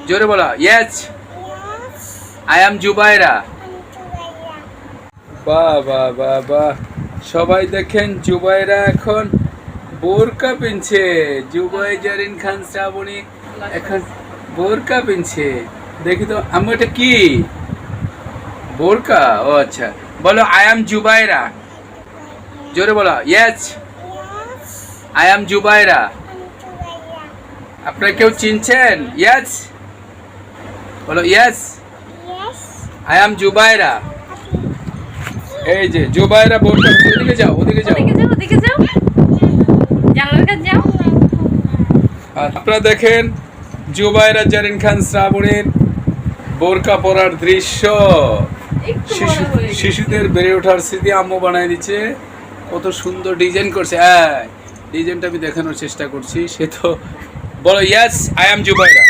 জোরে বলো yes I am Zubaira. বাহ বাহ বাহ বাহ, সবাই দেখেন জুবাইরা এখন বোরকা পিনছে। জুবাই জারিন খান শ্রাবণী এখন বোরকা পিনছে। দেখি তো আমি, এটা কি বোরকা? ও আচ্ছা, বলো আই এম জুবাইরা। জোরে বলো ইয়েস আই এম জুবাইরা। আপনারা কেউ চিনছেন? ইয়েস বলো ইয়েস আই এম জুবাইরা। এই যে জুবাইরা বোরকা, ওদিকে যাও ওদিকে যাও। ওদিকে যাও, জানলার কাছে যাও। আপনারা দেখেন জুবাইরা জারিন খান শ্রাবণীর বোরকা পরার দৃশ্য। শিশুদের বেড়ে ওঠার স্মৃতি আম্মু বানায় দিচ্ছে। কত সুন্দর ডিজাইন করছে। হ্যাঁ, ডিজাইনটা আমি দেখানোর চেষ্টা করছি। সে তো বলো ইয়েস আই এম জুবাইরা।